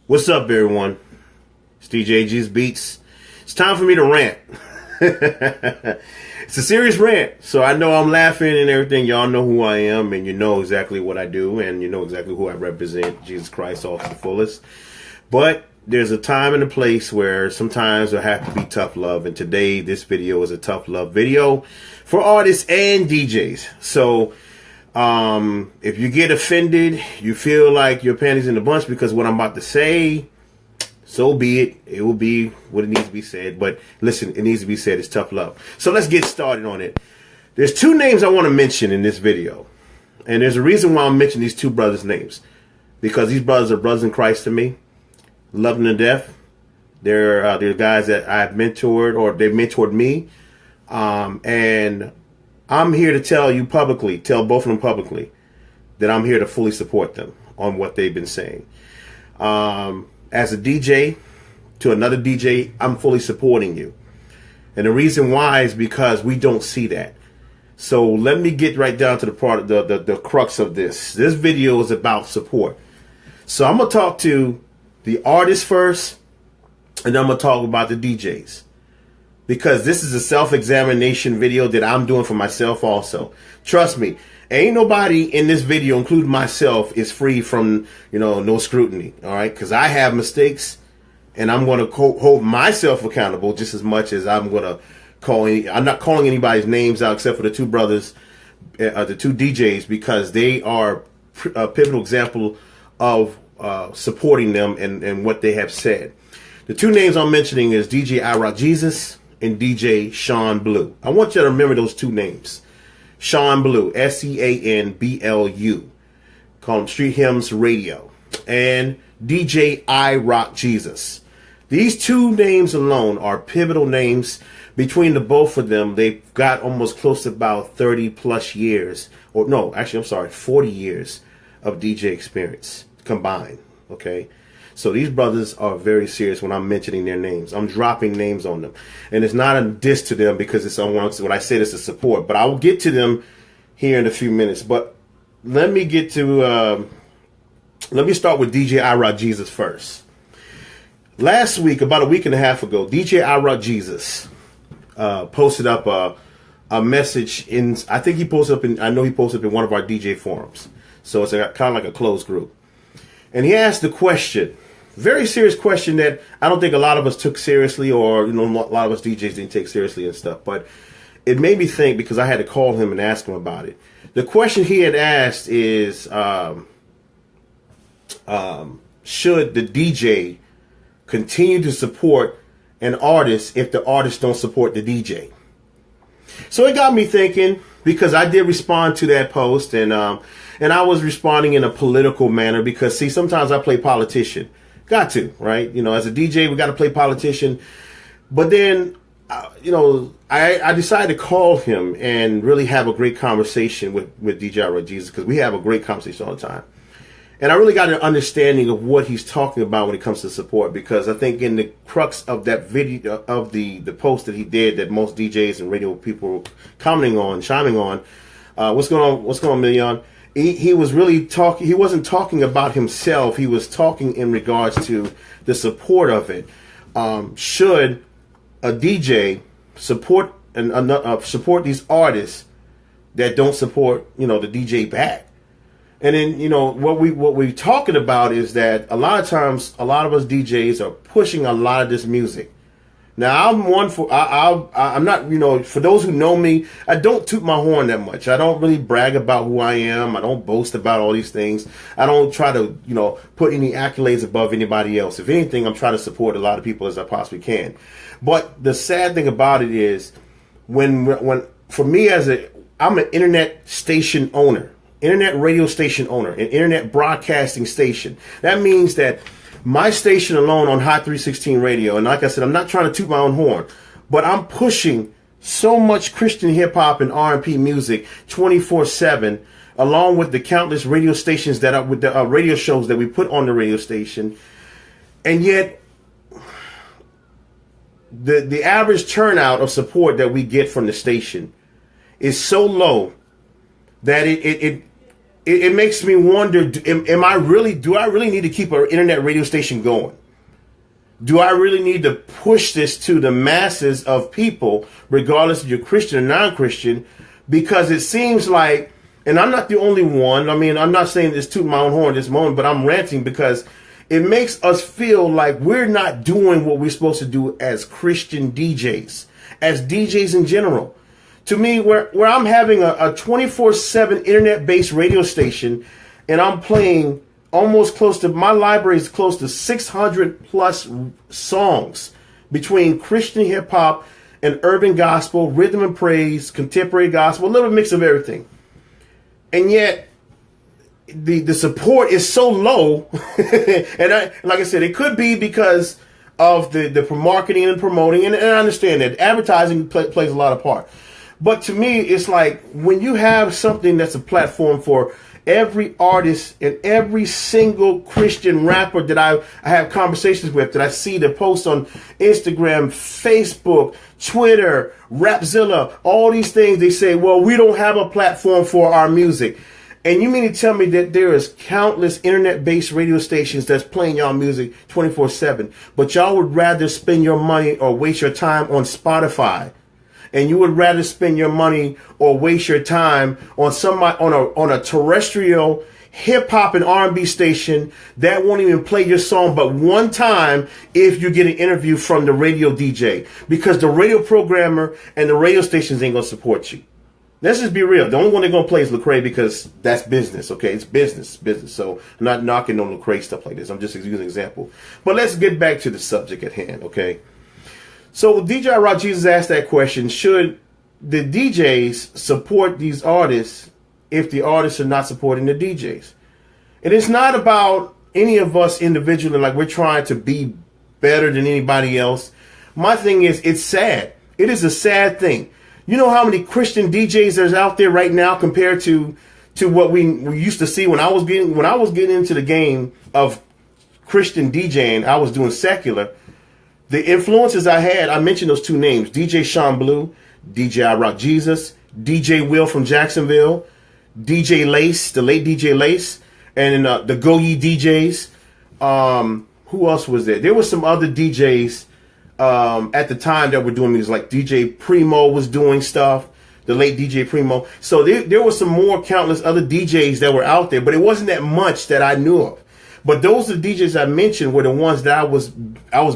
What's up, everyone? It's djjesusbeats. It's time for me to rant. It's a serious rant, so I know I'm laughing and everything. Y'all know who I am, and you know exactly what I do, and you know exactly who I represent, Jesus Christ, all to the fullest. But there's a time and a place where sometimes there have to be tough love, and today this video is a tough love video for artists and DJs. So if you get offended, you feel like your panties in a bunch because what I'm about to say, so be it. It will be what it needs to be said. But listen, it needs to be said. It's tough love. So let's get started on it. There's two names I want to mention in this video. And there's a reason why I'm mentioning these two brothers' names. Because these brothers are brothers in Christ to me. Love them to death. They're guys that I've mentored, or they've mentored me. And I'm here to tell you publicly, tell both of them publicly, that I'm here to fully support them on what they've been saying. As a DJ to another DJ, I'm fully supporting you. And the reason why is because we don't see that. So let me get right down to the part of the crux of this. This video is about support. So I'm going to talk to the artists first, and then I'm going to talk about the DJs. Because this is a self-examination video that I'm doing for myself also. Trust me, ain't nobody in this video, including myself, is free from, no scrutiny. All right, because I have mistakes, and I'm going to hold myself accountable just as much as I'm going to I'm not calling anybody's names out except for the two brothers, the two DJs, because they are a pivotal example of supporting them and what they have said. The two names I'm mentioning is DJ djjesusbeats and DJ Sean Blue. I want you to remember those two names. Sean Blue, SEANBLU. Call him Street Hymns Radio. And DJ djjesusbeats. These two names alone are pivotal names. Between the both of them, they've got almost close to about 30 plus years. Or no, actually, I'm sorry, 40 years of DJ experience combined. Okay? So these brothers are very serious when I'm mentioning their names. I'm dropping names on them. And it's not a diss to them because it's what I said is a support. But I will get to them here in a few minutes. But let me get to, let me start with DJ djjesusbeats first. Last week, about a week and a half ago, DJ djjesusbeats posted up a message in, I think he posted up in, I know he posted up in one of our DJ forums. So it's kind of like a closed group. And he asked the question, very serious question that I don't think a lot of us took seriously, or a lot of us DJs didn't take seriously and stuff. But it made me think because I had to call him and ask him about it. The question he had asked is, should the DJ continue to support an artist if the artist don't support the DJ? So it got me thinking, because I did respond to that post, and I was responding in a political manner because, see, sometimes I play politician. Got to, right? As a DJ, we got to play politician. But then, I decided to call him and really have a great conversation with DJ djjesusbeats, because we have a great conversation all the time. And I really got an understanding of what he's talking about when it comes to support, because I think in the crux of that video, of the post that he did, that most DJs and radio people were commenting on, chiming on, what's going on, Million? He was really talking, he wasn't talking about himself, he was talking in regards to the support of it. Should a DJ support support these artists that don't support, the DJ back? And then, what we're talking about is that a lot of times, a lot of us DJs are pushing a lot of this music. Now, I'm not, for those who know me, I don't toot my horn that much. I don't really brag about who I am. I don't boast about all these things. I don't try to, put any accolades above anybody else. If anything, I'm trying to support a lot of people as I possibly can. But the sad thing about it is, when for me I'm an internet station owner. Internet radio station owner, an internet broadcasting station. That means that my station alone on Hot 316 Radio, and like I said, I'm not trying to toot my own horn, but I'm pushing so much Christian hip hop and R&B music 24/7, along with the countless radio stations that are with the radio shows that we put on the radio station, and yet the average turnout of support that we get from the station is so low that it makes me wonder, do I really need to keep an internet radio station going? Do I really need to push this to the masses of people, regardless if you're Christian or non-Christian? Because it seems like, and I'm not the only one. I mean, I'm not saying this to my own horn at this moment, but I'm ranting because it makes us feel like we're not doing what we're supposed to do as Christian DJs, as DJs in general. To me, where I'm having a 24/7 internet-based radio station, and I'm playing almost close to, my library is close to 600 plus songs between Christian hip hop and urban gospel, rhythm and praise, contemporary gospel, a little mix of everything. And yet the support is so low. And like I said, it could be because of the marketing and promoting. And I understand that advertising plays a lot of part. But to me, it's like when you have something that's a platform for every artist and every single Christian rapper that I have conversations with, that I see the posts on Instagram, Facebook, Twitter, Rapzilla, all these things, they say, well, we don't have a platform for our music. And you mean to tell me that there is countless internet-based radio stations that's playing y'all music 24/7, but y'all would rather spend your money or waste your time on Spotify? And you would rather spend your money or waste your time on somebody on a terrestrial hip hop and R&B station that won't even play your song but one time if you get an interview from the radio DJ, because the radio programmer and the radio stations ain't gonna support you. Let's just be real. The only one they're gonna play is Lecrae, because that's business. Okay, it's business. So I'm not knocking on Lecrae stuff like this. I'm just using an example. But let's get back to the subject at hand. Okay. So DJ Rock Jesus asked that question: should the DJs support these artists if the artists are not supporting the DJs? And it's not about any of us individually, like we're trying to be better than anybody else. My thing is, it's sad. It is a sad thing. You know how many Christian DJs there's out there right now compared to what we used to see when I was getting into the game of Christian DJing. I was doing secular. The influences I had, I mentioned those two names: DJ Sean Blue, DJ I Rock Jesus, DJ Will from Jacksonville, DJ Lace, the late DJ Lace, and the Go Ye DJs. Who else was there? There was some other DJs at the time that were doing music, like DJ Primo was doing stuff, the late DJ Primo. So there was some more countless other DJs that were out there, but it wasn't that much that I knew of. But those are the DJs I mentioned were the ones that I was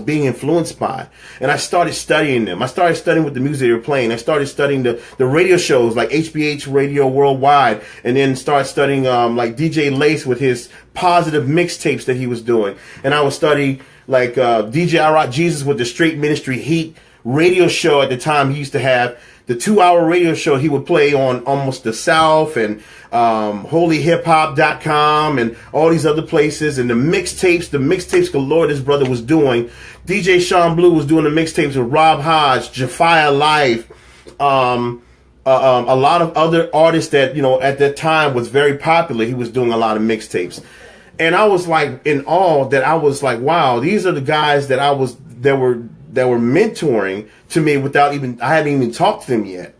being influenced by. And I started studying them. I started studying what the music they were playing. I started studying the radio shows like HBH Radio Worldwide, and then started studying like DJ Lace with his positive mixtapes that he was doing. And I would study like DJ I Rock Jesus with the Straight Ministry Heat radio show at the time he used to have. The 2-hour radio show he would play on Almost the South and holyhiphop.com and all these other places, and the mixtapes galore this brother was doing. DJ Sean Blue was doing the mixtapes with Rob Hodge, Jafia Life, a lot of other artists that, you know, at that time was very popular. He was doing a lot of mixtapes. And I was like in awe that I was like, wow, these are the guys that were mentoring to me without I hadn't even talked to them yet.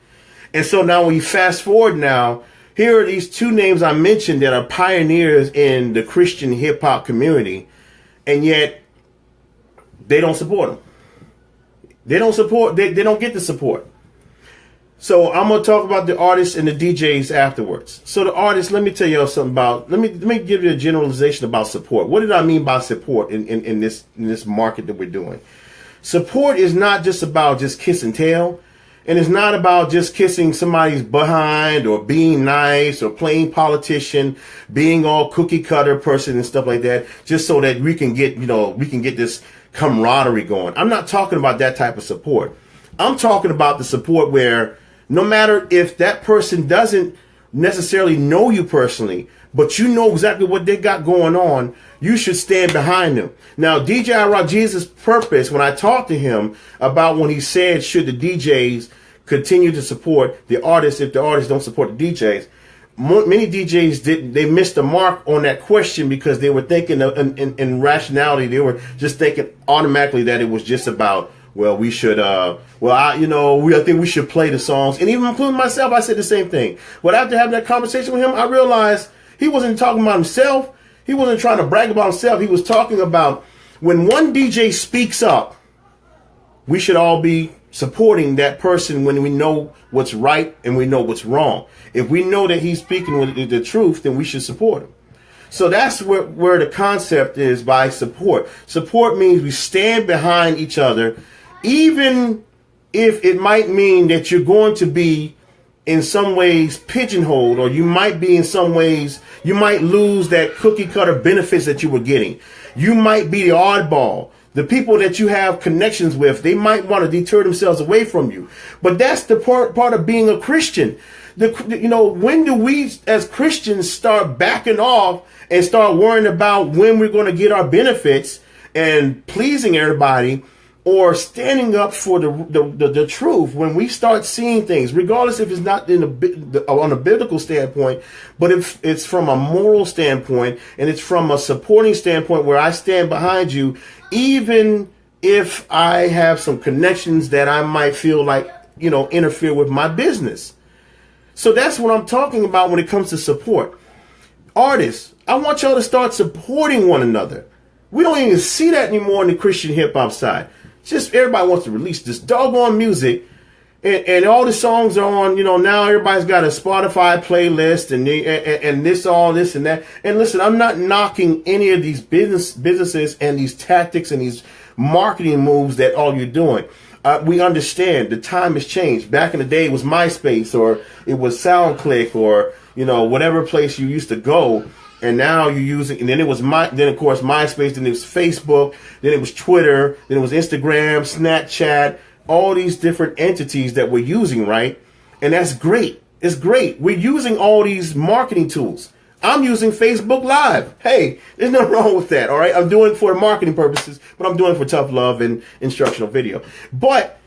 And so now when you fast forward now, here are these two names I mentioned that are pioneers in the Christian hip hop community, and yet they don't support them. They don't get the support. So I'm going to talk about the artists and the DJs afterwards. So the artists, let me tell you something about, let me give you a generalization about support. What did I mean by support in this market that we're doing? Support is not just about just kiss and tell, and it's not about just kissing somebody's behind or being nice or playing politician, being all cookie cutter person and stuff like that, just so that we can get this camaraderie going. I'm not talking about that type of support. I'm talking about the support where no matter if that person doesn't necessarily know you personally, but you know exactly what they got going on, you should stand behind them. Now, DJ I Rock Jesus' purpose, when I talked to him about when he said, should the DJs continue to support the artists if the artists don't support the DJs, many DJs they missed the mark on that question, because they were thinking in rationality, they were just thinking automatically that it was just about, well, we should, I think we should play the songs. And even including myself, I said the same thing. But after having that conversation with him, I realized He wasn't talking about himself. He wasn't trying to brag about himself. He was talking about when one DJ speaks up, we should all be supporting that person when we know what's right and we know what's wrong. If we know that he's speaking with the truth, then we should support him. So that's where the concept is by support. Support means we stand behind each other, even if it might mean that you're going to be in some ways pigeonholed, or you might be in some ways, you might lose that cookie cutter benefits that you were getting. You might be the oddball. The people that you have connections with, they might want to deter themselves away from you. But that's the part of being a Christian. When do we as Christians start backing off and start worrying about when we're going to get our benefits and pleasing everybody, or standing up for the truth when we start seeing things, regardless if it's not on a biblical standpoint, but if it's from a moral standpoint and it's from a supporting standpoint where I stand behind you, even if I have some connections that I might feel like, interfere with my business. So that's what I'm talking about when it comes to support. Artists, I want y'all to start supporting one another. We don't even see that anymore in the Christian hip hop side. Just everybody wants to release this doggone music, and all the songs are on, now everybody's got a Spotify playlist and this, all this and that. And listen, I'm not knocking any of these businesses and these tactics and these marketing moves that all you're doing. We understand the time has changed. Back in the day, it was MySpace, or it was SoundClick, or, whatever place you used to go. And now you're using, and then it was then of course MySpace, then it was Facebook, then it was Twitter, then it was Instagram, Snapchat, all these different entities that we're using, right? And that's great. It's great. We're using all these marketing tools. I'm using Facebook Live. Hey, there's nothing wrong with that, all right? I'm doing it for marketing purposes, but I'm doing it for tough love and instructional video. But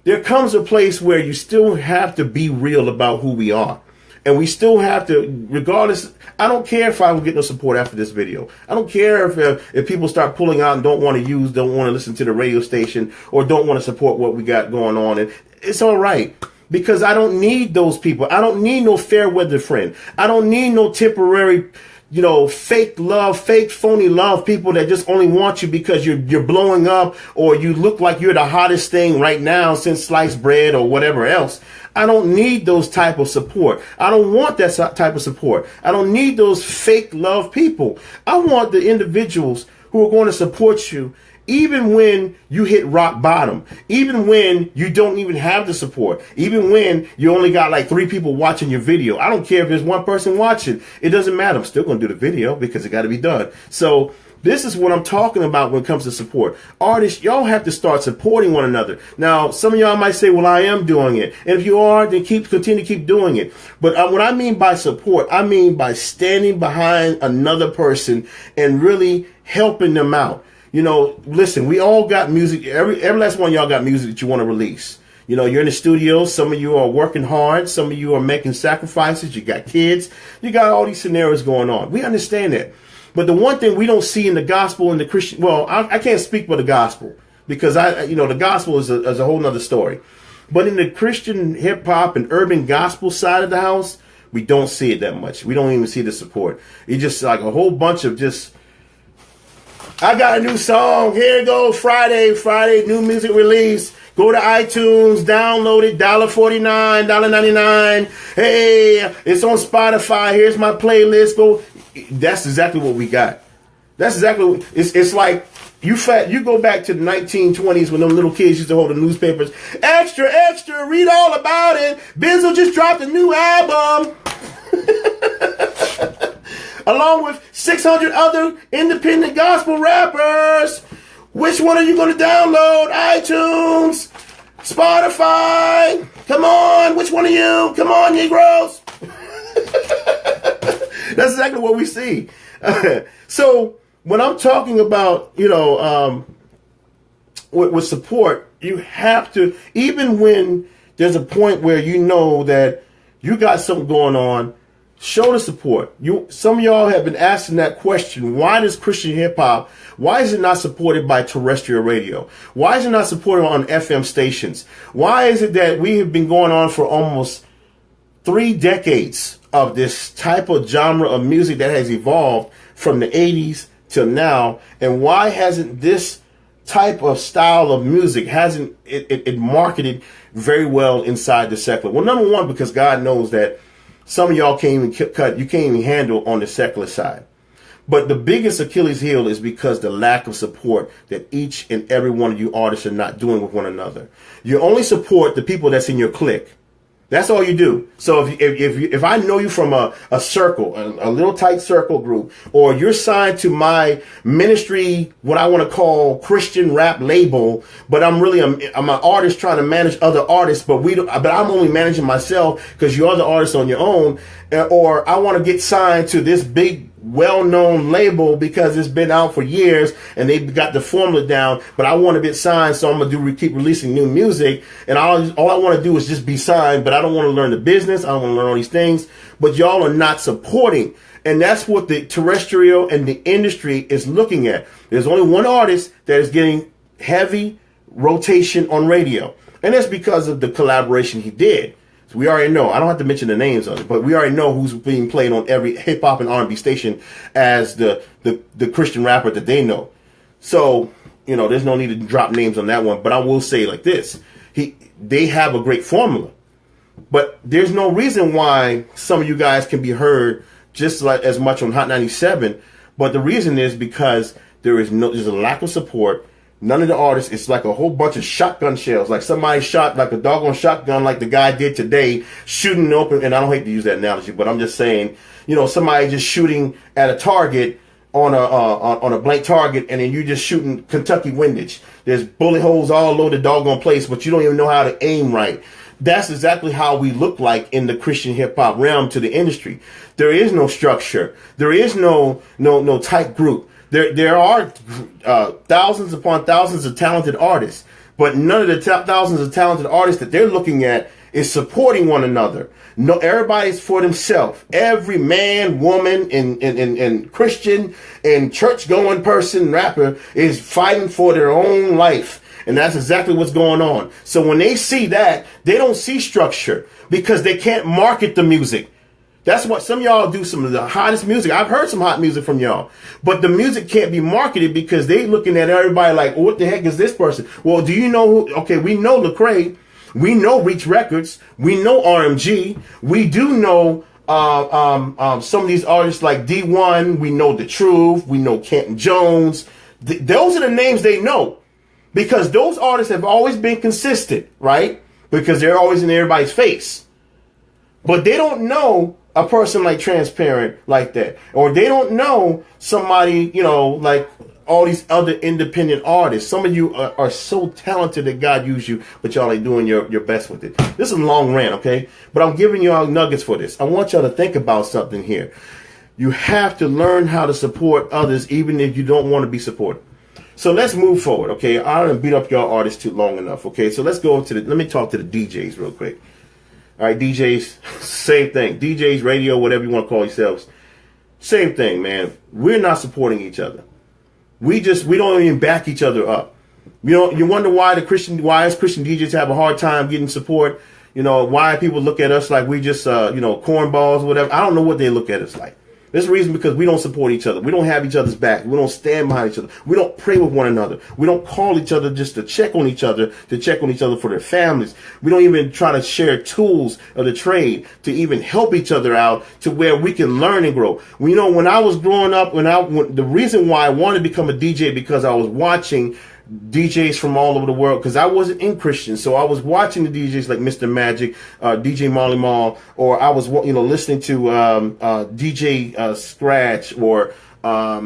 there comes a place where you still have to be real about who we are. And we still have to, regardless, I don't care if I will get no support after this video. I don't care if people start pulling out and don't want to listen to the radio station, or don't want to support what we got going on. And it's all right, because I don't need those people. I don't need no fair weather friend. I don't need no temporary, fake love, fake phony love people that just only want you because you're blowing up, or you look like you're the hottest thing right now since sliced bread or whatever else. I don't need those type of support. I don't want that type of support. I don't need those fake love people. I want the individuals who are going to support you even when you hit rock bottom, even when you don't even have the support, even when you only got like 3 people watching your video. I don't care if there's 1 person watching. It doesn't matter. I'm still going to do the video because it got to be done. So this is what I'm talking about when it comes to support. Artists, y'all have to start supporting one another. Now, some of y'all might say, well, I am doing it. And if you are, then continue to keep doing it. But what I mean by support, I mean by standing behind another person and really helping them out. Listen, we all got music. Every last one of y'all got music that you want to release. You're in the studio. Some of you are working hard. Some of you are making sacrifices. You got kids. You got all these scenarios going on. We understand that. But the one thing we don't see in the gospel and the Christian, well, I can't speak for the gospel, because the gospel is a whole nother story. But in the Christian hip hop and urban gospel side of the house, we don't see it that much. We don't even see the support. It's just like a whole bunch of just, I got a new song. Here it goes. Friday, new music release. Go to iTunes, download it, $1.49, $1.99. Hey, it's on Spotify. Here's my playlist. Go. That's exactly what we got. That's exactly what it's like. You go back to the 1920s when them little kids used to hold the newspapers. Extra, extra, read all about it. Bizzle just dropped a new album. Along with 600 other independent gospel rappers. Which one are you going to download? iTunes, Spotify. Come on, which one are you? Come on, Negroes. That's exactly what we see. So when I'm talking about, with support, you have to, even when there's a point where you know that you got something going on, show the support. Some of y'all have been asking that question. Why does Christian hip hop, why is it not supported by terrestrial radio? Why is it not supported on FM stations? Why is it that we have been going on for almost 3 decades of this type of genre of music that has evolved from the 80s till now, and why hasn't this type of style of music hasn't it marketed very well inside the secular? Well, number one, because God knows that some of y'all can't even handle on the secular side. But the biggest Achilles heel is because the lack of support that each and every one of you artists are not doing with one another. You only support the people that's in your clique. That's all you do. So if I know you from a circle, a little tight circle group, or you're signed to my ministry, what I want to call Christian rap label, but I'm an artist trying to manage other artists, but I'm only managing myself because you're the artist on your own, or I want to get signed to this big well-known label because it's been out for years and they've got the formula down, but I want to get signed, so I'm gonna keep releasing new music, and all I want to do is just be signed, but I don't want to learn the business, I don't want to learn all these things. But y'all are not supporting, and that's what the terrestrial and the industry is looking at. There's only one artist that is getting heavy rotation on radio, and that's because of the collaboration he did. We already know. I don't have to mention the names of it, but we already know who's being played on every hip hop and R&B station as the Christian rapper that they know. So, there's no need to drop names on that one. But I will say like this: they have a great formula, but there's no reason why some of you guys can be heard just like as much on Hot 97. But the reason is because there's a lack of support. None of the artists, it's like a whole bunch of shotgun shells. Like somebody shot like a doggone shotgun like the guy did today, shooting open. And I don't hate to use that analogy, but I'm just saying, somebody just shooting at a target on a blank target, and then you just shooting Kentucky windage. There's bullet holes all over the doggone place, but you don't even know how to aim right. That's exactly how we look like in the Christian hip hop realm to the industry. There is no structure. There is no tight group. There are thousands upon thousands of talented artists, but none of the thousands of talented artists that they're looking at is supporting one another. No, everybody's for themselves. Every man, woman, and Christian and church-going person, rapper is fighting for their own life. And that's exactly what's going on. So when they see that, they don't see structure because they can't market the music. That's what some of y'all do, some of the hottest music. I've heard some hot music from y'all, but the music can't be marketed because they looking at everybody like, what the heck is this person? Well, do you know who? Okay, we know Lecrae, we know Reach Records, we know RMG, we do know some of these artists like D1, we know The Truth, we know Canton Jones. Those are the names they know because those artists have always been consistent, right? Because they're always in everybody's face, but they don't know a person like Transparent like that, or they don't know somebody, like all these other independent artists. Some of you are so talented that God used you, but y'all ain't doing your best with it. This is a long rant, okay? But I'm giving y'all nuggets for this. I want y'all to think about something here. You have to learn how to support others, even if you don't want to be supported. So let's move forward, okay? I don't beat up y'all artists too long enough, okay? So let's go let me talk to the DJs real quick. All right, DJs, same thing. DJs, radio, whatever you want to call yourselves, same thing, man. We're not supporting each other. We don't even back each other up. You wonder why Christian DJs have a hard time getting support. Why people look at us like we just cornballs or whatever. I don't know what they look at us like. There's a reason because we don't support each other. We don't have each other's back. We don't stand behind each other. We don't pray with one another. We don't call each other just to check on each other for their families. We don't even try to share tools of the trade to even help each other out to where we can learn and grow. When I was growing up, the reason why I wanted to become a DJ because I was watching DJs from all over the world because I wasn't in Christian, so I was watching the DJs like Mr. Magic, DJ Marley Marl, or I was listening to DJ Scratch or oh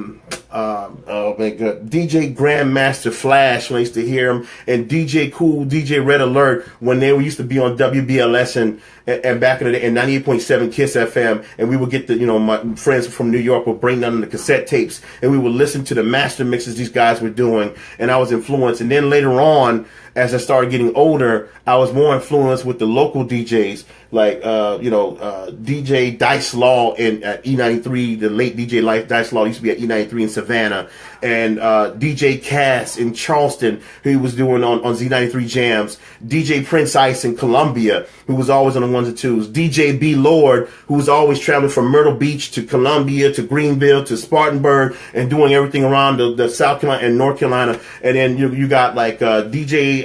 my God, DJ Grandmaster Flash when I used to hear him, and DJ Cool, DJ Red Alert when they used to be on WBLS and back in the day, and 98.7 Kiss FM, and we would get my friends from New York would bring down the cassette tapes, and we would listen to the master mixes these guys were doing, and I was influenced. And then later on, as I started getting older, I was more influenced with the local DJs, like DJ Dice Law at E93, the late DJ Dice Law used to be at E93 in Savannah. and DJ Cass in Charleston, who he was doing on Z93 Jams, DJ Prince Ice in Columbia, who was always on the ones and twos, DJ B Lord, who was always traveling from Myrtle Beach to Columbia to Greenville to Spartanburg and doing everything around the South Carolina and North Carolina. And then you got like DJ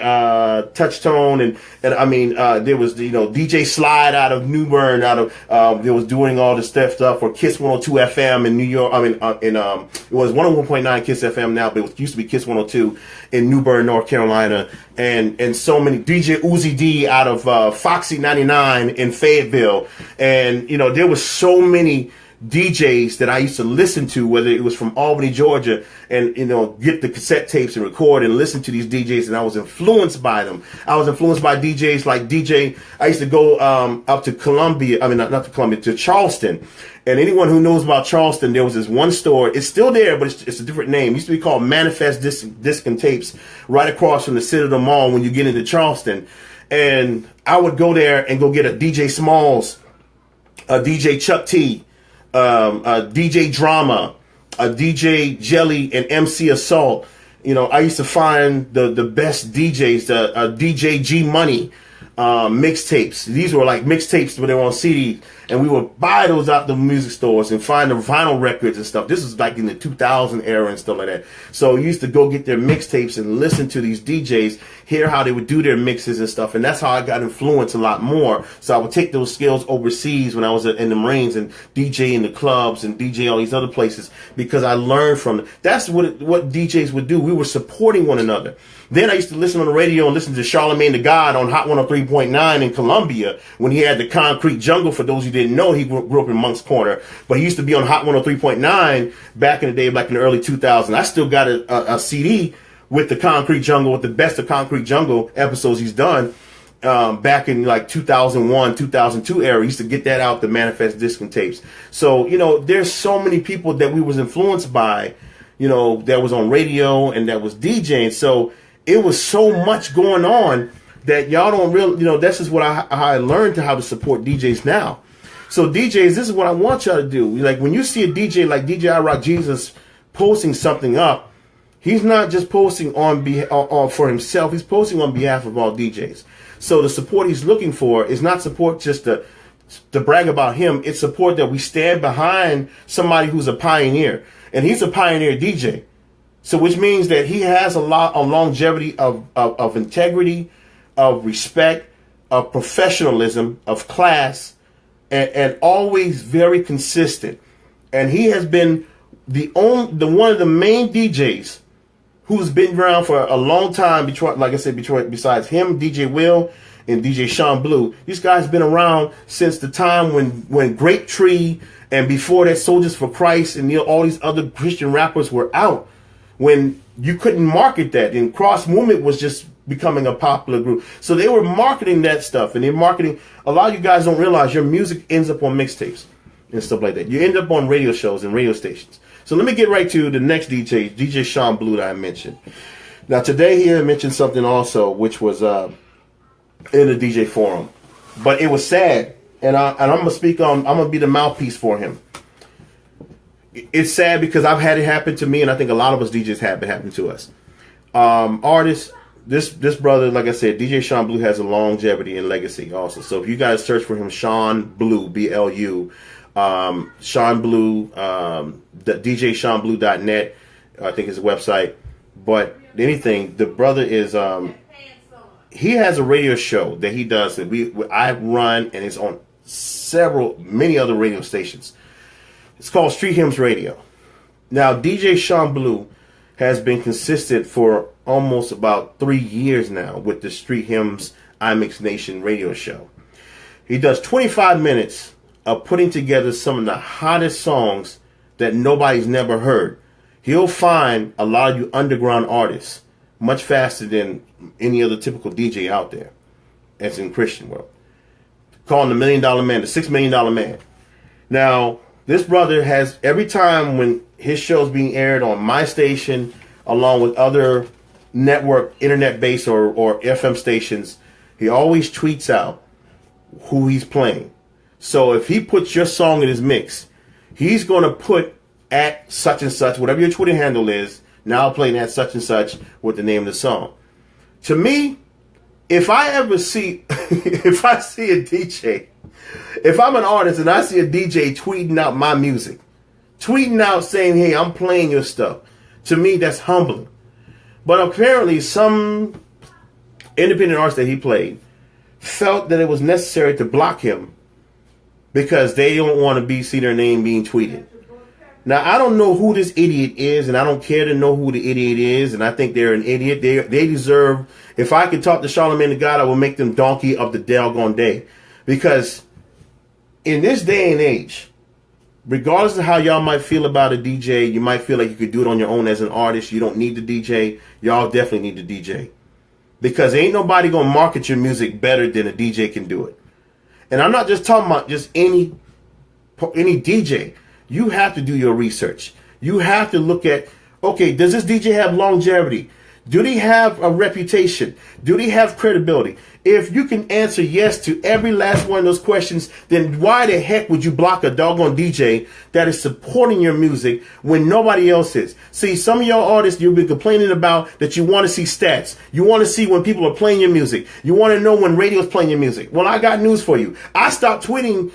Touchtone, and I mean there was DJ Slide out of New Bern, they was doing all the stuff for Kiss 102 FM in New York. I mean it was 101.9 Kiss FM now, but it used to be Kiss 102 in New Bern, North Carolina, and so many. DJ Uzi D out of Foxy 99 in Fayetteville, and there was so many DJs that I used to listen to, whether it was from Albany, Georgia, and get the cassette tapes and record and listen to these DJs, and I was influenced by them. I was influenced by DJs like I used to go up to Columbia, I mean not to Columbia, to Charleston. And anyone who knows about Charleston, there was this one store. It's still there, but it's a different name. It used to be called Manifest Disc and Tapes, right across from the Citadel Mall when you get into Charleston. And I would go there and go get a DJ Smalls, a DJ Chuck T, a DJ Drama, a DJ Jelly, and MC Assault. I used to find the best DJs, DJ G Money, mixtapes. These were like mixtapes, but they were on CD, and we would buy those out the music stores and find the vinyl records and stuff. This was like in the 2000 era and stuff like that. So you used to go get their mixtapes and listen to these DJs, hear how they would do their mixes and stuff, and that's how I got influenced a lot more. So I would take those skills overseas when I was in the Marines and DJ in the clubs and DJ all these other places, because I learned from them. That's what DJs would do. We were supporting one another. Then I used to listen on the radio and listen to Charlemagne the God on Hot 103.9 in Columbia when he had the Concrete Jungle. For those who didn't know, he grew up in Monk's Corner, but he used to be on Hot 103.9 back in the day, back in the early 2000s. I still got a CD with the Concrete Jungle, with the best of Concrete Jungle episodes he's done back in like 2001, 2002 era. He used to get that out, the Manifest Disc and Tapes. So, there's so many people that we was influenced by, that was on radio and that was DJing. So it was so much going on that y'all don't really, this is what I learned how to support DJs now. So DJs, this is what I want y'all to do. Like when you see a DJ like DJ I Rock Jesus posting something up, he's not just posting on for himself. He's posting on behalf of all DJs. So the support he's looking for is not support just to brag about him. It's support that we stand behind somebody who's a pioneer, and he's a pioneer DJ. So which means that he has a longevity of integrity, of respect, of professionalism, of class, and always very consistent. And he has been one of the main DJs who's been around for a long time. Detroit, like I said, besides him, DJ Will and DJ Sean Blue, these guys been around since the time when Grape Tree and before that Soldiers for Christ and all these other Christian rappers were out, when you couldn't market that, and Cross Movement was just becoming a popular group. So they were marketing that stuff, and they're marketing. A lot of you guys don't realize your music ends up on mixtapes and stuff like that. You end up on radio shows and radio stations. So let me get right to the next DJ, DJ Sean Blue, that I mentioned. Now today he mentioned something also, which was in the DJ forum, but it was sad, and I'm gonna be the mouthpiece for him. It's sad because I've had it happen to me, and I think a lot of us DJs have it happen to us. Artists, this brother, like I said, DJ Sean Blue has a longevity and legacy also. So if you guys search for him, Sean Blue, BLU, Sean Blue, djseanblue.net, I think is his website. But anything, the brother is he has a radio show that he does that I run, and it's on many other radio stations. It's called Street Hymns Radio. Now, DJ Sean Blue has been consistent for almost about 3 years now with the Street Hymns IMix Nation radio show. He does 25 minutes of putting together some of the hottest songs that nobody's never heard. He'll find a lot of you underground artists much faster than any other typical DJ out there, as in Christian world. Calling the $1 Million Man, the $6 Million Man. Now, this brother has, every time when his show's being aired on my station, along with other network, internet-based or FM stations, he always tweets out who he's playing. So if he puts your song in his mix, he's going to put at such and such, whatever your Twitter handle is, Now I'll play that such and such with the name of the song. To me, if I ever see, if I see a DJ, if I'm an artist and I see a DJ tweeting out my music, tweeting out saying, hey, I'm playing your stuff, to me, that's humbling. But apparently some independent artist that he played felt that it was necessary to block him because they don't want to see their name being tweeted. Now, I don't know who this idiot is, and I don't care to know who the idiot is, and I think they're an idiot. They deserve, if I could talk to Charlamagne the God, I would make them donkey of the doggone day. Because in this day and age, regardless of how y'all might feel about a DJ, you might feel like you could do it on your own as an artist. You don't need the DJ. Y'all definitely need the DJ. Because ain't nobody going to market your music better than a DJ can do it. And I'm not just talking about just any DJ. You have to do your research. You have to look at, okay, does this DJ have longevity? Do they have a reputation? Do they have credibility? If you can answer yes to every last one of those questions, then why the heck would you block a doggone DJ that is supporting your music when nobody else is? See, some of y'all artists, you've been complaining about that you want to see stats. You want to see when people are playing your music. You want to know when radio's playing your music. Well, I got news for you. I stopped tweeting,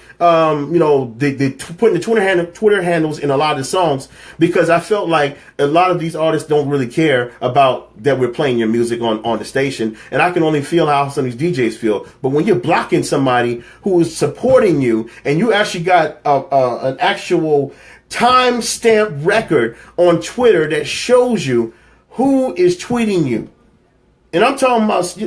putting the Twitter handles in a lot of the songs because I felt like a lot of these artists don't really care about that we're playing your music on the station. And I can only feel how some of these DJs feel. But when you're blocking somebody who is supporting you and you actually got an actual time-stamped record on Twitter that shows you who is tweeting you. And I'm talking about,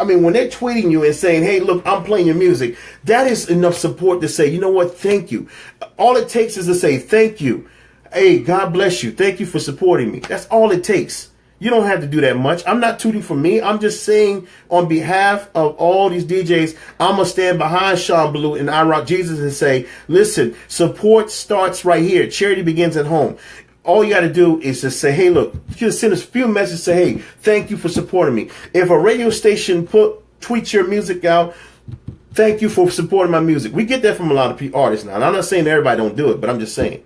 I mean, when they're tweeting you and saying, hey, look, I'm playing your music, that is enough support to say, you know what, thank you. All it takes is to say, thank you. Hey, God bless you. Thank you for supporting me. That's all it takes. You don't have to do that much. I'm not tooting for me. I'm just saying on behalf of all these DJs, I'm going to stand behind Sean Blue and I Rock Jesus and say, listen, support starts right here. Charity begins at home. All you got to do is just say, hey, look, just send us a few messages, say, hey, thank you for supporting me. If a radio station tweets your music out, thank you for supporting my music. We get that from a lot of artists now. And I'm not saying everybody don't do it, but I'm just saying.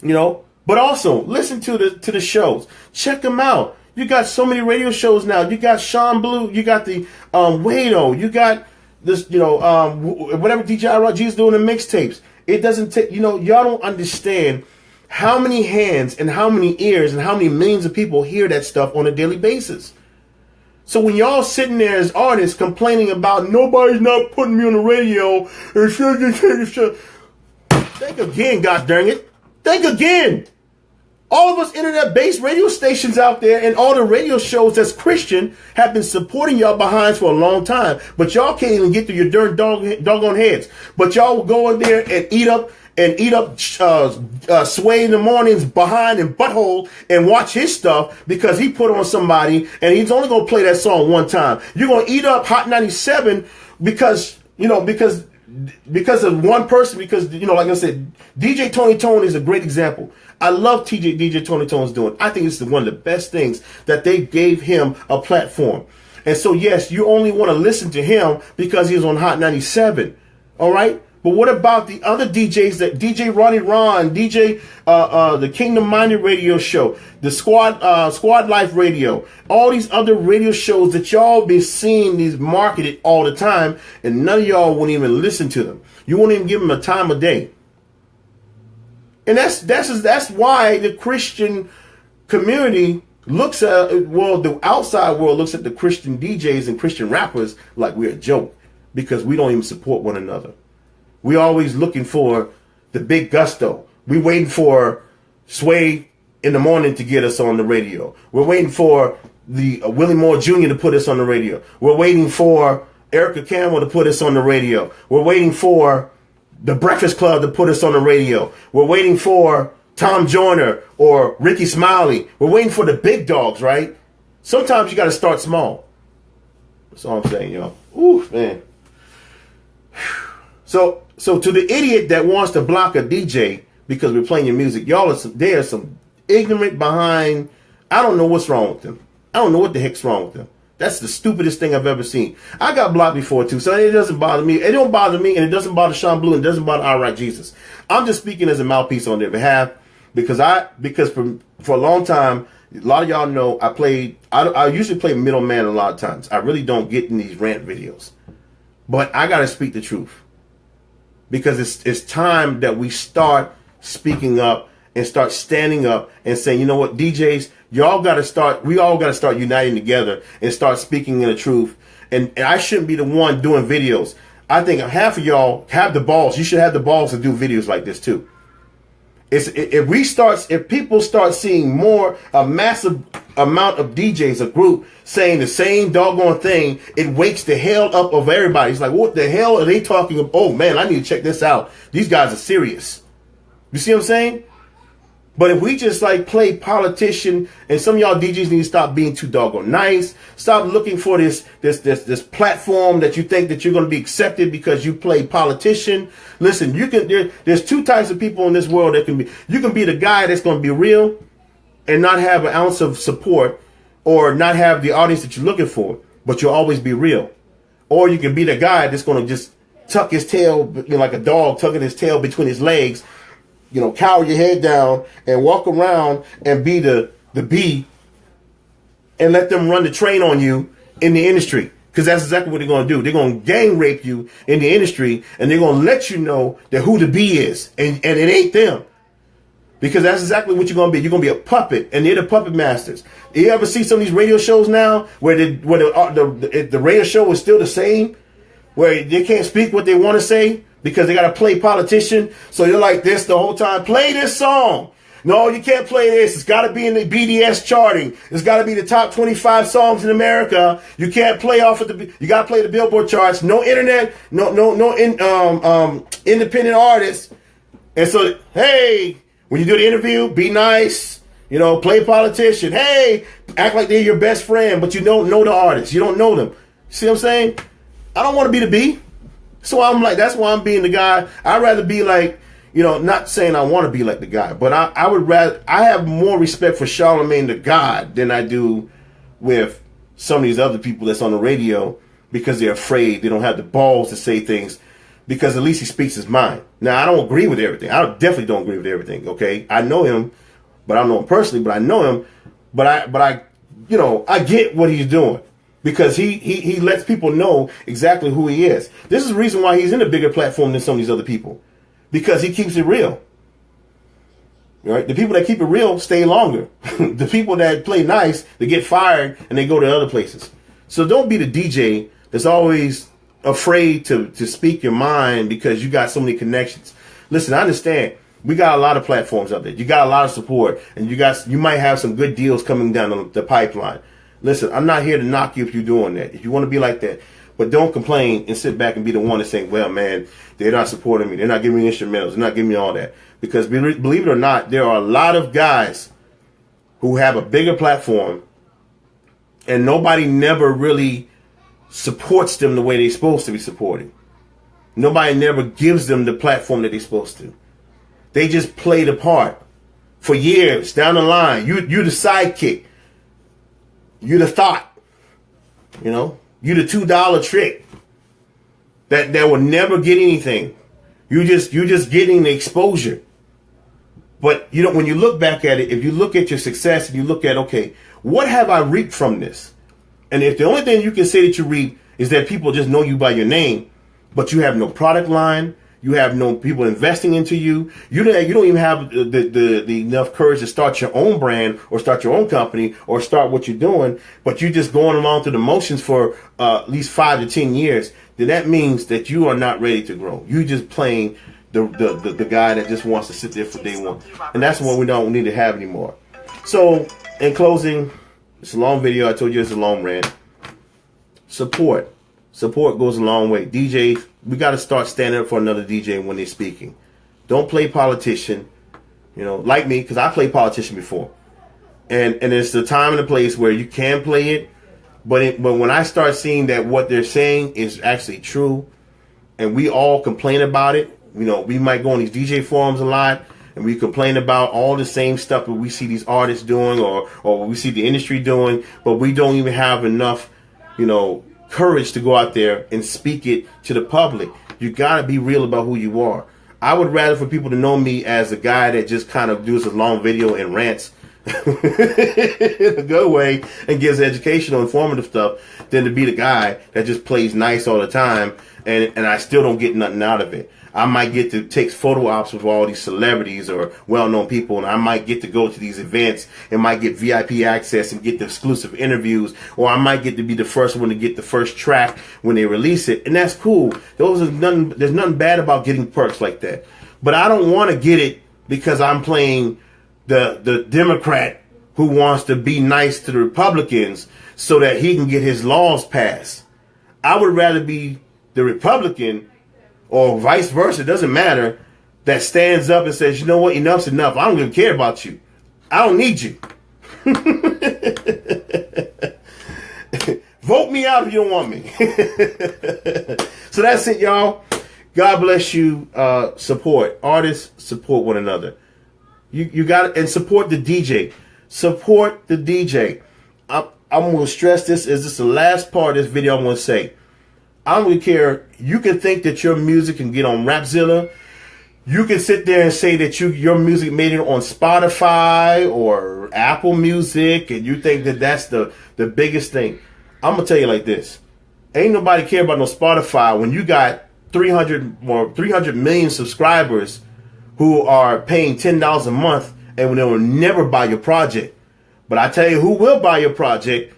You know? But also, listen to the shows. Check them out. You got so many radio shows now. You got Sean Blue. You got the Wado. You got this, whatever DJ is doing in mixtapes. It doesn't take, y'all don't understand how many hands and how many ears and how many millions of people hear that stuff on a daily basis. So when y'all sitting there as artists complaining about nobody's not putting me on the radio, think again, god dang it. Think again. All of us internet-based radio stations out there and all the radio shows that's Christian have been supporting y'all behinds for a long time. But y'all can't even get through your darn doggone heads. But y'all will go in there and eat up Sway in the morning's behind and butthole and watch his stuff because he put on somebody and he's only going to play that song one time. You're going to eat up Hot 97 because of one person, because, like I said, DJ Tony Tone is a great example. I love DJ Tony Tone's doing. I think it's one of the best things that they gave him a platform. And so, yes, you only want to listen to him because he was on Hot 97. All right? But what about the other DJs, that DJ Ronnie Ron, DJ the Kingdom Minded Radio Show, the Squad Life Radio, all these other radio shows that y'all be seeing these marketed all the time, and none of y'all won't even listen to them. You won't even give them a time of day. And that's why the Christian community looks at, the outside world looks at the Christian DJs and Christian rappers like we're a joke, because we don't even support one another. We always looking for the big gusto. We waiting for Sway in the morning to get us on the radio. We're waiting for the Willie Moore Jr. to put us on the radio. We're waiting for Erica Campbell to put us on the radio. We're waiting for the Breakfast Club to put us on the radio. We're waiting for Tom Joyner or Ricky Smiley. We're waiting for the big dogs, right? Sometimes you got to start small. That's all I'm saying, y'all. Ooh, man. So to the idiot that wants to block a DJ because we're playing your music, y'all, there are some ignorant behind. I don't know what's wrong with them. I don't know what the heck's wrong with them. That's the stupidest thing I've ever seen. I got blocked before too, so it doesn't bother me. It don't bother me, and it doesn't bother Sean Blue, and it doesn't bother I Rock Jesus. I'm just speaking as a mouthpiece on their behalf. because for a long time, a lot of y'all know I usually play middleman a lot of times. I really don't get in these rant videos. But I gotta speak the truth. Because it's time that we start speaking up and start standing up and saying, you know what, DJs, we all gotta start uniting together and start speaking in the truth. And I shouldn't be the one doing videos. I think half of y'all have the balls. You should have the balls to do videos like this too. If people start seeing a massive amount of DJs, a group saying the same doggone thing, it wakes the hell up of everybody. It's like, what the hell are they talking about? Oh man, I need to check this out. These guys are serious. You see what I'm saying? But if we just like play politician, and some of y'all DJs need to stop being too doggone nice. Stop looking for this platform that you think that you're going to be accepted because you play politician. Listen, there's two types of people in this world that you can be the guy that's going to be real and not have an ounce of support or not have the audience that you're looking for, but you'll always be real. Or you can be the guy that's going to just tuck his tail, like a dog tucking his tail between his legs, cower your head down and walk around and be the bee and let them run the train on you in the industry. Because that's exactly what they're going to do. They're going to gang rape you in the industry, and they're going to let you know that who the bee is, and it ain't them. Because that's exactly what you're going to be. You're going to be a puppet, and they're the puppet masters. You ever see some of these radio shows now where the radio show is still the same, where they can't speak what they want to say because they got to play politician? So you're like this the whole time. Play this song. No, you can't play this. It's got to be in the BDS charting. It's got to be the top 25 songs in America. You can't play you got to play the Billboard charts. No internet. No independent artists. And so, hey, when you do the interview, be nice. Play politician. Hey, act like they're your best friend, but you don't know the artist. You don't know them. See what I'm saying? I don't want to be the B. So that's why I'm being the guy. I'd rather be like, not saying I want to be like the guy, but I have more respect for Charlemagne the God than I do with some of these other people that's on the radio because they're afraid. They don't have the balls to say things because at least he speaks his mind. Now, I don't agree with everything. I definitely don't agree with everything. Okay. I know him, but I don't know him personally, but I know him, but I get what he's doing. Because he lets people know exactly who he is. This is the reason why he's in a bigger platform than some of these other people. Because he keeps it real. Right? The people that keep it real stay longer. The people that play nice, they get fired and they go to other places. So don't be the DJ that's always afraid to speak your mind because you got so many connections. Listen, I understand. We got a lot of platforms out there. You got a lot of support. And you might have some good deals coming down the pipeline. Listen, I'm not here to knock you if you're doing that. If you want to be like that. But don't complain and sit back and be the one to say, well, man, they're not supporting me. They're not giving me instrumentals. They're not giving me all that. Because believe it or not, there are a lot of guys who have a bigger platform and nobody never really supports them the way they're supposed to be supported. Nobody never gives them the platform that they're supposed to. They just play the part for years down the line. You're the sidekick. You're the thought, you're the $2 trick that will never get anything. You're just getting the exposure. But when you look back at it, if you look at your success and you look at, okay, what have I reaped from this? And if the only thing you can say that you reap is that people just know you by your name, but you have no product line, you have no people investing into you. You don't even have the enough courage to start your own brand or start your own company or start what you're doing. But you're just going along through the motions for at least 5 to 10 years. Then that means that you are not ready to grow. You're just playing the guy that just wants to sit there for day one. And that's what we don't need to have anymore. So in closing, it's a long video. I told you it's a long rant. Support goes a long way. DJs, we got to start standing up for another DJ when they're speaking. Don't play politician, like me, because I played politician before. And it's the time and the place where you can play it. But when I start seeing that what they're saying is actually true, and we all complain about it, we might go on these DJ forums a lot, and we complain about all the same stuff that we see these artists doing or we see the industry doing, but we don't even have enough, courage to go out there and speak it to the public. You got to be real about who you are. I would rather for people to know me as a guy that just kind of does a long video and rants in a good way and gives educational, informative stuff than to be the guy that just plays nice all the time and I still don't get nothing out of it. I might get to take photo ops with all these celebrities or well-known people, and I might get to go to these events and might get VIP access and get the exclusive interviews, or I might get to be the first one to get the first track when they release it, and that's cool. There's nothing bad about getting perks like that. But I don't want to get it because I'm playing the Democrat who wants to be nice to the Republicans so that he can get his laws passed. I would rather be the Republican, or vice versa, it doesn't matter, that stands up and says, you know what, enough's enough. I don't even care about you. I don't need you. Vote me out if you don't want me. So that's it, y'all. God bless you. Support. Artists, support one another. You got it. And support the DJ. Support the DJ. I'm going to stress this. Is this the last part of this video I'm going to say? I don't really care. You can think that your music can get on Rapzilla. You can sit there and say that your music made it on Spotify or Apple Music, and you think that that's the biggest thing. I'm going to tell you like this. Ain't nobody care about no Spotify when you got 300 million subscribers who are paying $10 a month and they will never buy your project. But I tell you who will buy your project.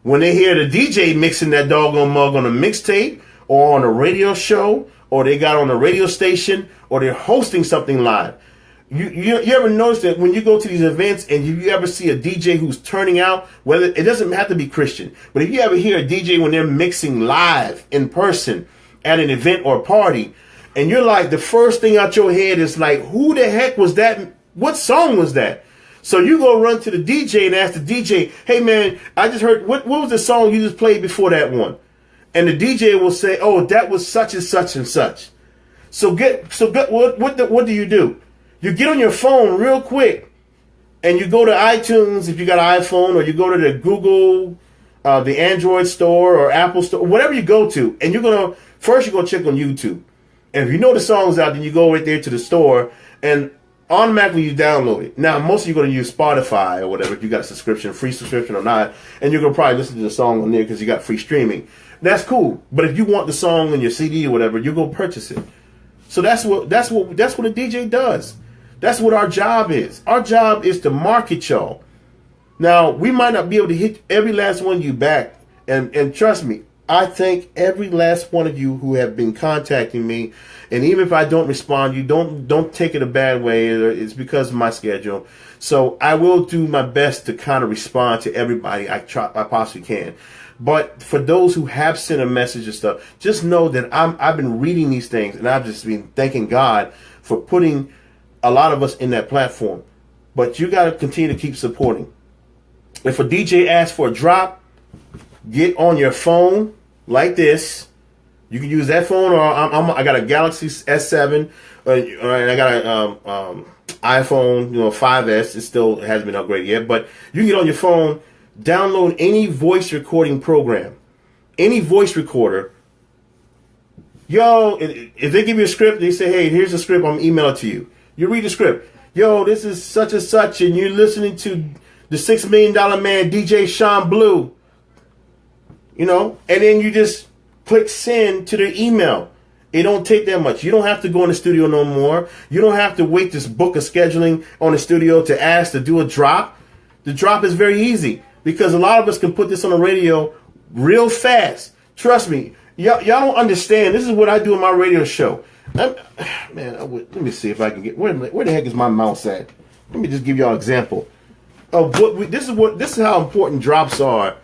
When they hear the DJ mixing that doggone mug on a mixtape or on a radio show, or they got on a radio station, or they're hosting something live. You ever notice that when you go to these events and you ever see a DJ who's turning out, whether it doesn't have to be Christian, but if you ever hear a DJ when they're mixing live in person at an event or party, and you're like, the first thing out your head is like, who the heck was that? What song was that? So you go run to the DJ and ask the DJ, hey man, I just heard, what was the song you just played before that one? And the DJ will say, oh, that was such and such and such. So what do? You get on your phone real quick and you go to iTunes if you got an iPhone, or you go to the Google, the Android store or Apple store, whatever you go to, and you're going to check on YouTube. And if you know the song's out, then you go right there to the store and automatically you download it. Now, most of you are going to use Spotify or whatever, if you got a subscription, free subscription or not, and you're going to probably listen to the song on there because you got free streaming. That's cool. But if you want the song on your CD or whatever, you go purchase it. So that's what a DJ does. That's what our job is. Our job is to market y'all. Now, we might not be able to hit every last one of you back, and trust me, I thank every last one of you who have been contacting me. And even if I don't respond, you don't take it a bad way. It's because of my schedule. So I will do my best to kind of respond to everybody I possibly can. But for those who have sent a message and stuff, just know that I've been reading these things, and I've just been thanking God for putting a lot of us in that platform. But you got to continue to keep supporting. If a DJ asks for a drop, get on your phone like this. You can use that phone, or I got a Galaxy S7, and I got a iPhone, 5S. It still hasn't been upgraded yet, but you can get on your phone, download any voice recording program, any voice recorder. Yo, if they give you a script, they say, hey, here's the script, I'm emailing it to you. You read the script. Yo, this is such and such, and you're listening to the $6 Million Man, DJ Sean Blue. And then you just click send to their email. It don't take that much. You don't have to go in the studio no more. You don't have to wait to book a scheduling on the studio to ask to do a drop. The drop is very easy because a lot of us can put this on the radio real fast. Trust me. Y'all don't understand. This is what I do in my radio show. Let me see if I can get, where the heck is my mouse at? Let me just give y'all an example of this is how important drops are.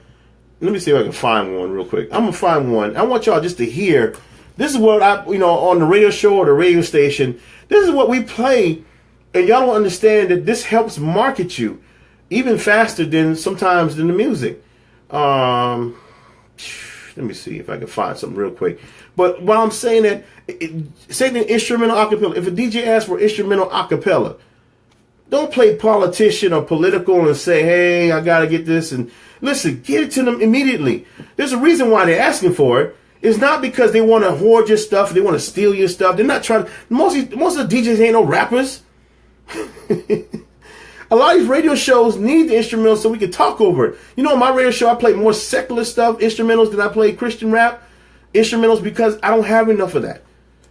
Let me see if I can find one real quick. I'm going to find one. I want y'all just to hear. This is what on the radio show or the radio station, this is what we play. And y'all don't understand that this helps market you even faster than sometimes than the music. Let me see if I can find something real quick. But while I'm saying that, say the instrumental acapella. If a DJ asks for instrumental acapella, don't play politician or political and say, hey, I got to get this. And listen, get it to them immediately. There's a reason why they're asking for it. It's not because they want to hoard your stuff. They want to steal your stuff. They're not trying to. Most of the DJs ain't no rappers. A lot of these radio shows need the instrumentals so we can talk over it. You know, on my radio show, I play more secular stuff, instrumentals, than I play Christian rap instrumentals because I don't have enough of that.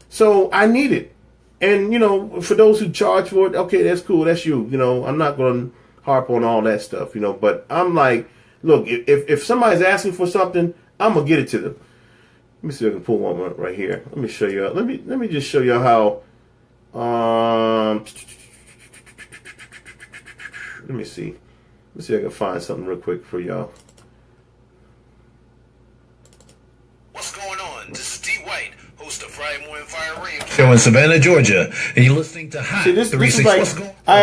So I need it. And, you know, for those who charge for it, okay, that's cool. That's you. You know, I'm not going to harp on all that stuff, you know. But I'm like, look, if somebody's asking for something, I'm going to get it to them. Let me see if I can pull one right here. Let me show you. Let me just show you how. Let me see. Let's see if I can find something real quick for y'all. What's going on? This is D. White, host of Friday Morning Fire Radio Show in Savannah, Georgia. And you're listening to Hot 360. Like, I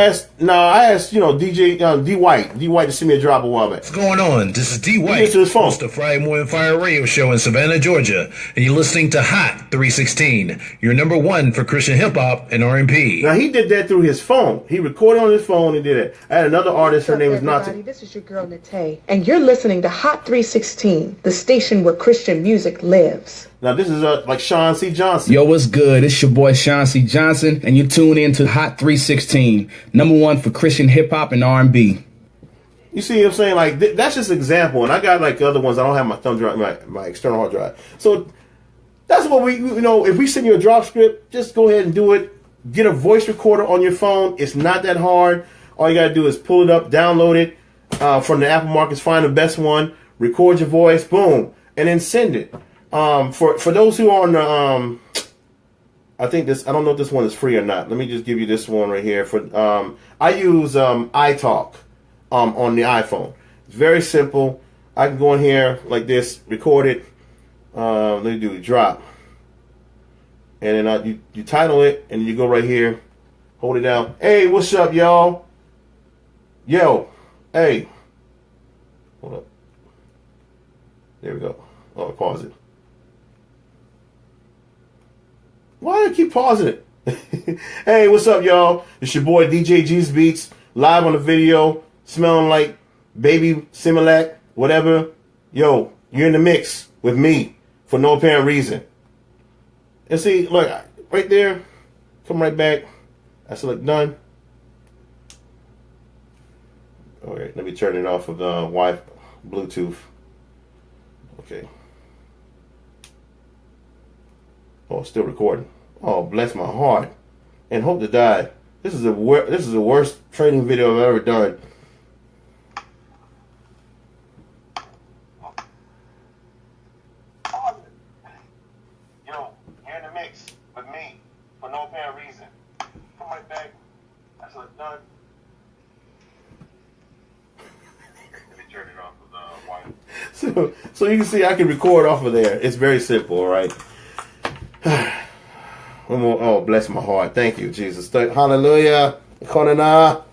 asked, you know, DJ D. White to send me a drop a while back. What's going on? This is D. White, host of Friday Morning Fire Radio Show in Savannah, Georgia. And you're listening to Hot 316, your number one for Christian hip hop and R&B. Now he did that through his phone. He recorded on his phone and did it. I had another artist. Her name is Nate. This is your girl Nate, and you're listening to Hot 316, the station where Christian music lives. Now this is like Sean C. Johnson. Yo, what's good? It's your boy Sean C. Johnson, and you tune in to Hot 316, number one for Christian hip hop and R&B. You see what I'm saying? Like that's just an example, and I got like other ones. I don't have my thumb drive, my external hard drive. So that's what we, you know, if we send you a drop script, just go ahead and do it. Get a voice recorder on your phone. It's not that hard. All you got to do is pull it up, download it from the Apple Markets, find the best one, record your voice, boom, and then send it. For those who are on the, I don't know if this one is free or not. Let me just give you this one right here. I use iTalk on the iPhone. It's very simple. I can go in here like this, record it. Let me do drop, and then you title it, and you go right here, hold it down. Hey, what's up, y'all? Yo, hey, hold up. There we go. Oh, pause it. Why do I keep pausing it? Hey, what's up, y'all? It's your boy djjesusbeats, live on the video, smelling like baby Similac, whatever. Yo, you're in the mix with me for no apparent reason. And see, look, right there, come right back. I select done. All right, let me turn it off of the Wi-Fi, Bluetooth. Okay. Oh, still recording. Oh, bless my heart. And hope to die. This is the worst training video I've ever done. Yo, you're in the mix with me for no apparent reason. Come right back. That's like done. Let me turn it off of the Wi-Fi. So you can see I can record off of there. It's very simple, all right? Oh, bless my heart. Thank you, Jesus. Hallelujah. So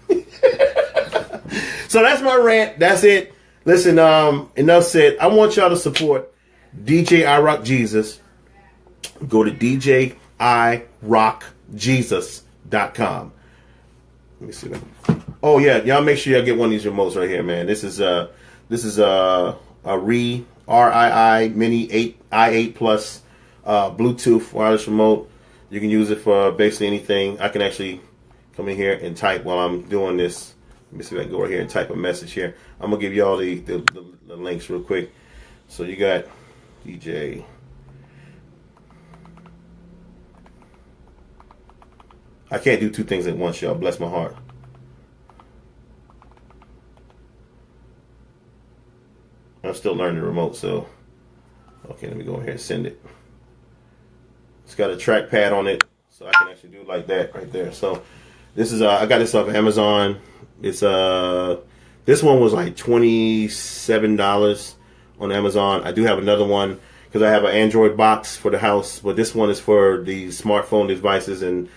that's my rant. That's it. Listen, enough said. I want y'all to support DJ I Rock Jesus. Go to djjesusbeats.com. Let me see. Oh yeah, y'all make sure y'all get one of these remotes right here, man. This is a RII Mini 8i8 Plus Bluetooth wireless remote. You can use it for basically anything. I can actually come in here and type while I'm doing this. Let me see if I can go right here and type a message here. I'm gonna give you all the links real quick. So you got DJ. I can't do two things at once, y'all. Bless my heart. I'm still learning the remote, so okay, let me go ahead and send it. It's got a trackpad on it, so I can actually do it like that right there. So this is I got this off of Amazon. It's this one was like $27 on Amazon. I do have another one because I have an Android box for the house, but this one is for the smartphone devices and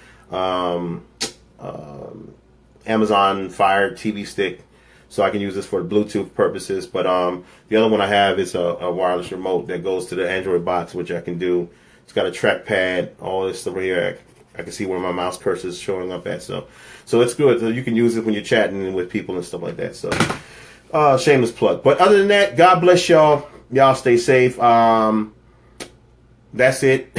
Amazon Fire TV stick. So I can use this for Bluetooth purposes. But the other one I have is a wireless remote that goes to the Android box, which I can do. It's got a trackpad, all this stuff right here. I can see where my mouse cursor is showing up at. So it's good. So you can use it when you're chatting with people and stuff like that. So shameless plug. But other than that, God bless y'all. Y'all stay safe. That's it.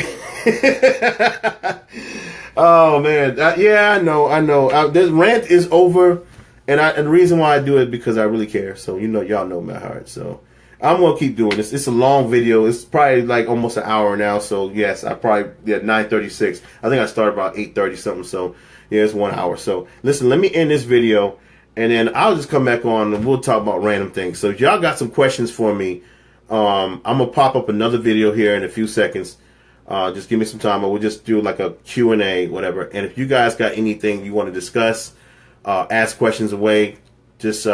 Oh man, yeah, I know. This rant is over, and the reason why I do it because I really care. So y'all know my heart. So I'm gonna keep doing this. It's a long video. It's probably like almost an hour now. So yes, I probably 9:36. I think I started about 8:30 something. So yeah, it's 1 hour. So listen, let me end this video, and then I'll just come back on and we'll talk about random things. So if y'all got some questions for me, I'm gonna pop up another video here in a few seconds. Just give me some time. I will just do like a Q&A, whatever. And if you guys got anything you want to discuss, ask questions away, just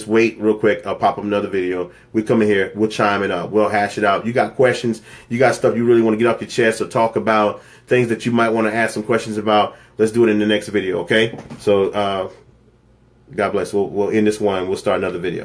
wait real quick. I'll pop up another video. We come in here, we'll chime it up, we'll hash it out. You got questions, you got stuff you really want to get off your chest or talk about, things that you might want to ask some questions about. Let's do it in the next video, okay? So God bless. We'll end this one. We'll start another video.